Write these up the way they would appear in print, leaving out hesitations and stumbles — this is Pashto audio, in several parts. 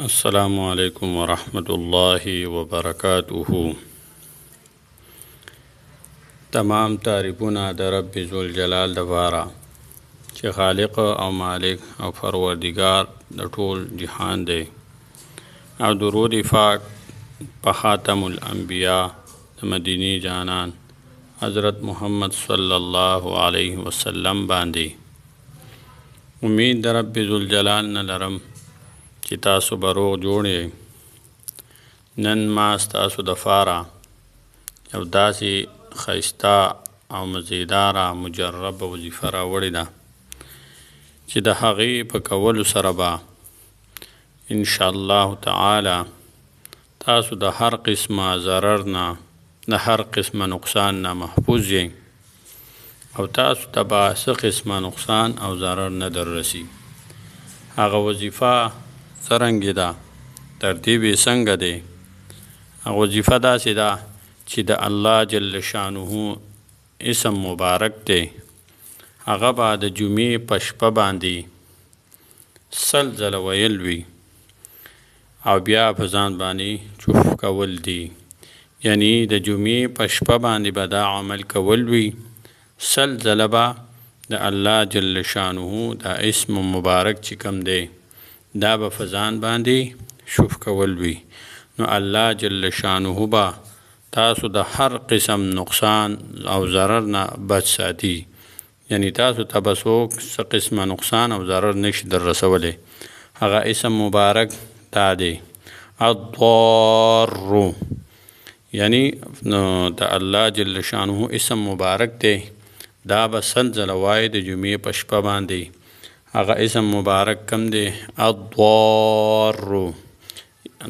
السلام علیکم ورحمۃ اللہ وبرکاتہ. تمام تعریفونه د رب ذوالجلال دپاره چې خالق او مالک او پروردگار د ټول جهان دی، او درود پاک په خاتم الانبیاء د مدینی جانان حضرت محمد صلی الله علیه وسلم باندې. امید د رب ذوالجلال نه لرم چې تاسو به روغ جوړ. نن ما ستاسو دپاره یو داسې ښایسته او مزیداره مجربه وظیفه راوړې ده چې د هغې په کولو سره به انشاءالله تعالی تاسو د هر قسمه ضرر نه، د هر قسمه نقصان نه محفوظ یې، او تاسو ته به څه قسمه نقصان او ضرر نه در رسی. هغه وظیفه څرنګې ده، ترتیب یې څنګه دی؟ هغه وظیفه داسې ده چې د الله جل شانه اسم مبارک دی، هغه به د جمعې په شپه باندې 100 ځله ویل وي، او بیا په ځان باندې چوف کول دي. یعنی د جمعې په شپه باندې به دا عمل کول وي، 100 ځله به د الله جل شانه دا اسم مبارک چې کوم دی دا به په ځان باندې شوف کول وي. نو الله جل شانه به تاسو د هر قسم نقصان او ضرر نه بچ ساتي. یعنی تاسو ته به څوک څه قسمه نقصان او ضرر نشي در رسولی. هغه اسم مبارک دا دی الضار. یعنی د الله جل شانه اسم مبارک دی، دا به 100 ځله وایي د جمعې په شپه باندې. هغه اسم مبارک کم دی الضار،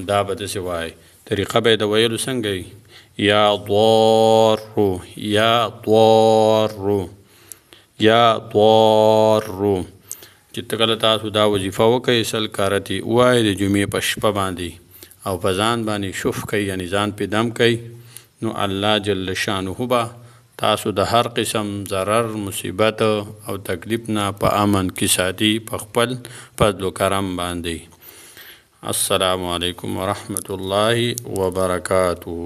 دا به داسې وایي. طریقه به یې د ویلو څنګه وي؟ یا ضار یا ضار یا ضار. چې کله تاسو دا وظیفه وکئ 100 کارتې ووایئ د جمعې په شپه باندې، او په ځان باندې شوف کوئ، یعنی ځان پې دم کوئ، نو الله جل شانه به تاسو د هر قسم ضرر، مصیبت او تکلیف نه په امن کې ساتي په خپل فضل و کرم باندې. السلام علیکم ورحمۃ اللہ وبرکاتہ.